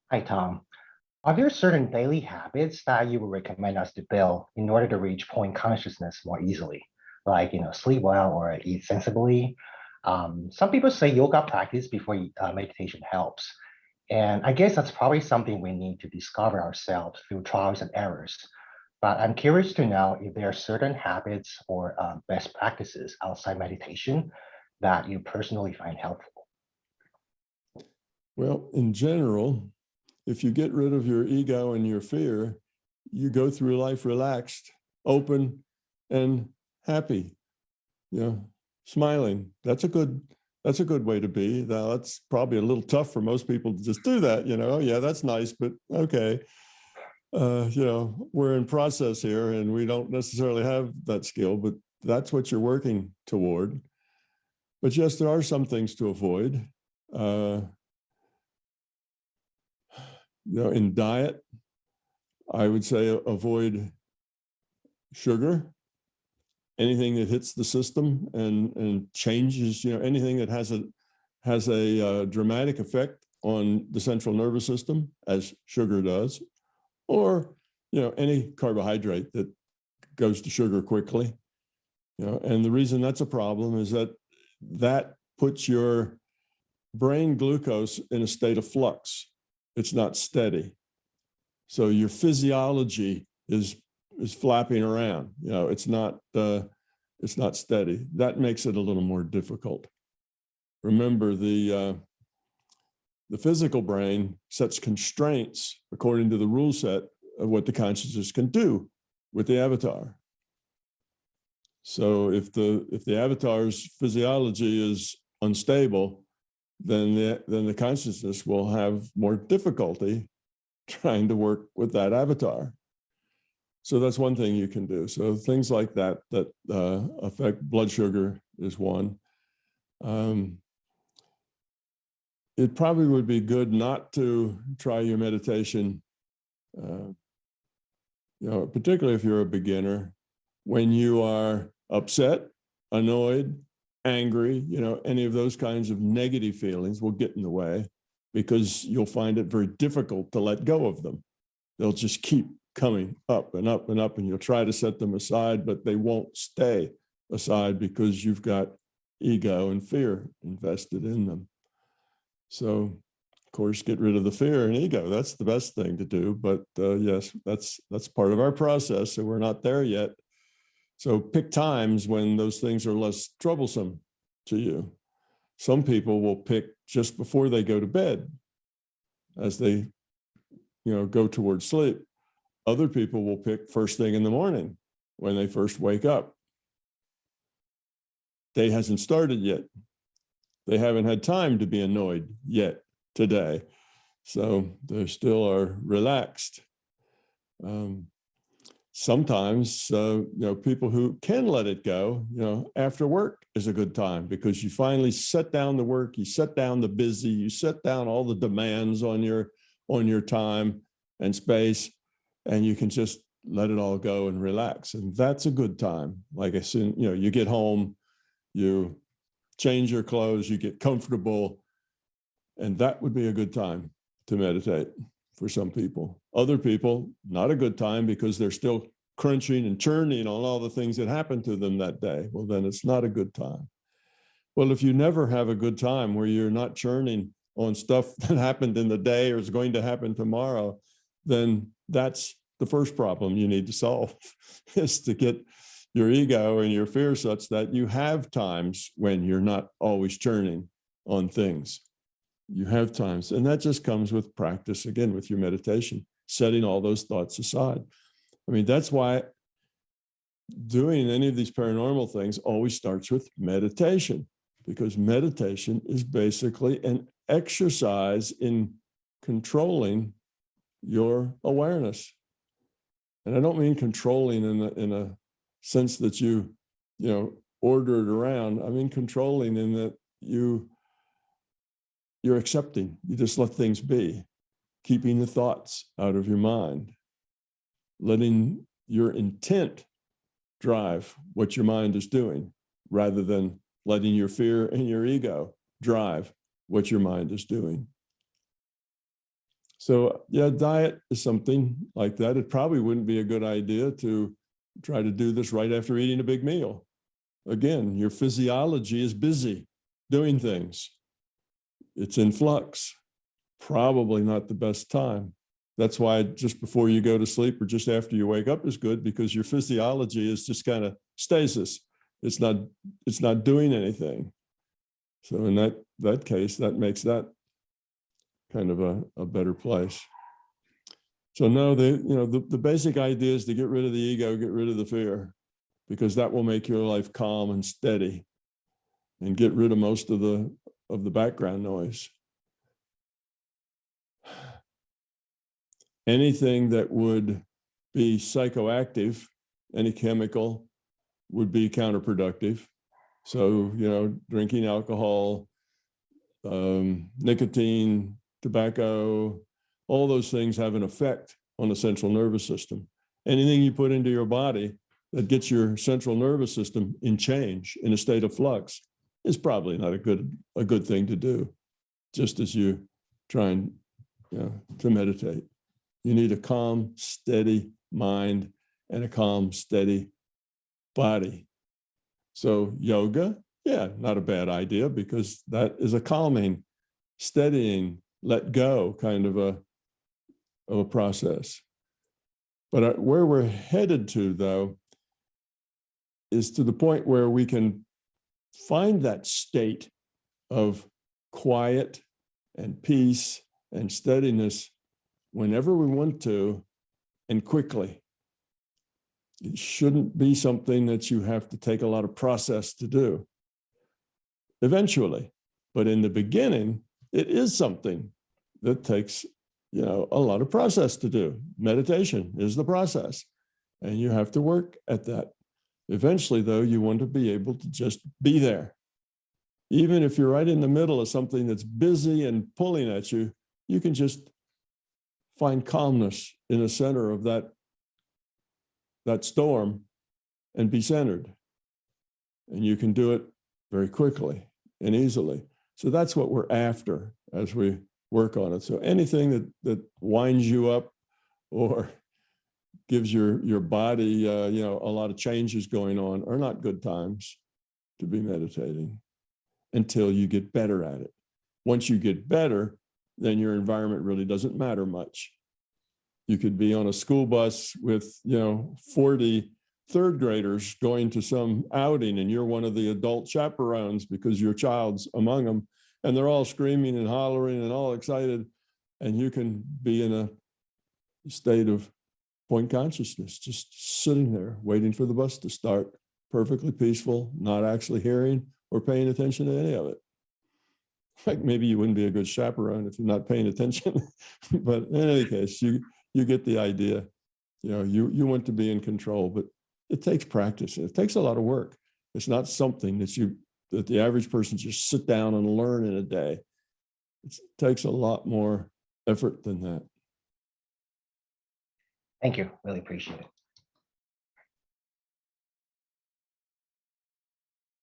Hi, Tom. Are there certain daily habits that you would recommend us to build in order to reach point consciousness more easily? Like, sleep well or eat sensibly. Some people say yoga practice before meditation helps. And I guess that's probably something we need to discover ourselves through trials and errors. But I'm curious to know if there are certain habits or best practices outside meditation that you personally find helpful. Well, in general, if you get rid of your ego and your fear, you go through life relaxed, open, and happy, smiling. That's a good way to be. Now, that's probably a little tough for most people to just do that, yeah, that's nice, but okay. We're in process here and we don't necessarily have that skill, but that's what you're working toward. But yes, there are some things to avoid. In diet, I would say avoid sugar, anything that hits the system and changes, anything that has a dramatic effect on the central nervous system, as sugar does, or, any carbohydrate that goes to sugar quickly. And the reason that's a problem is that puts your brain glucose in a state of flux. It's not steady. So your physiology is flapping around. It's not steady. That makes it a little more difficult. Remember, the physical brain sets constraints according to the rule set of what the consciousness can do with the avatar. So if the avatar's physiology is unstable, then the consciousness will have more difficulty trying to work with that avatar. So that's one thing you can do. So things like that affect blood sugar is one. It probably would be good not to try your meditation, particularly if you're a beginner, when you are upset, annoyed, angry, any of those kinds of negative feelings will get in the way because you'll find it very difficult to let go of them. They'll just keep coming up and up and up, and you'll try to set them aside, but they won't stay aside because you've got ego and fear invested in them. So, of course, get rid of the fear and ego. That's the best thing to do. But yes, that's part of our process. So we're not there yet. So pick times when those things are less troublesome to you. Some people will pick just before they go to bed as they, go towards sleep. Other people will pick first thing in the morning when they first wake up. Day hasn't started yet. They haven't had time to be annoyed yet today. So they still are relaxed. Sometimes, people who can let it go, after work is a good time because you finally set down the work, you set down the busy, you set down all the demands on your time and space, and you can just let it all go and relax. And that's a good time. Like as soon, you get home, you change your clothes, you get comfortable, and that would be a good time to meditate. For some people. Other people, not a good time because they're still crunching and churning on all the things that happened to them that day. Well, then it's not a good time. Well, if you never have a good time where you're not churning on stuff that happened in the day or is going to happen tomorrow, then that's the first problem you need to solve, is to get your ego and your fear such that you have times when you're not always churning on things. You have times, and that just comes with practice, again, with your meditation, setting all those thoughts aside. I mean, that's why doing any of these paranormal things always starts with meditation, because meditation is basically an exercise in controlling your awareness. And I don't mean controlling in a sense that you order it around. I mean controlling in that you're accepting. You just let things be, keeping the thoughts out of your mind, letting your intent drive what your mind is doing, rather than letting your fear and your ego drive what your mind is doing. So yeah, diet is something like that. It probably wouldn't be a good idea to try to do this right after eating a big meal. Again, your physiology is busy doing things. It's in flux. Probably not the best time. That's why just before you go to sleep or just after you wake up is good, because your physiology is just kind of stasis. It's not doing anything. So in that case, that makes that kind of a better place. So no, the basic idea is to get rid of the ego, get rid of the fear, because that will make your life calm and steady, and get rid of most of the background noise. Anything that would be psychoactive, any chemical, would be counterproductive. So, drinking alcohol, nicotine, tobacco, all those things have an effect on the central nervous system. Anything you put into your body that gets your central nervous system in change, in a state of flux, is probably not a good thing to do, just as you try and to meditate. You need a calm, steady mind and a calm, steady body. So yoga, yeah, not a bad idea, because that is a calming, steadying, let go kind of a process. But where we're headed to, though, is to the point where we can find that state of quiet and peace and steadiness whenever we want to and quickly. It shouldn't be something that you have to take a lot of process to do. Eventually, but in the beginning, it is something that takes, a lot of process to do. Meditation is the process, and you have to work at that. Eventually, though, you want to be able to just be there. Even if you're right in the middle of something that's busy and pulling at you, you can just find calmness in the center of that storm and be centered. And you can do it very quickly and easily. So that's what we're after as we work on it. So anything that winds you up or gives your body, a lot of changes going on, are not good times to be meditating until you get better at it. Once you get better, then your environment really doesn't matter much. You could be on a school bus with, 40 third graders going to some outing, and you're one of the adult chaperones because your child's among them, and they're all screaming and hollering and all excited. And you can be in a state of point consciousness, just sitting there waiting for the bus to start, perfectly peaceful, not actually hearing or paying attention to any of it. Like, maybe you wouldn't be a good chaperone if you're not paying attention. But in any case, you get the idea. You want to be in control, but it takes practice. It takes a lot of work. It's not something that the average person just sit down and learn in a day. It takes a lot more effort than that. Thank you. Really appreciate it.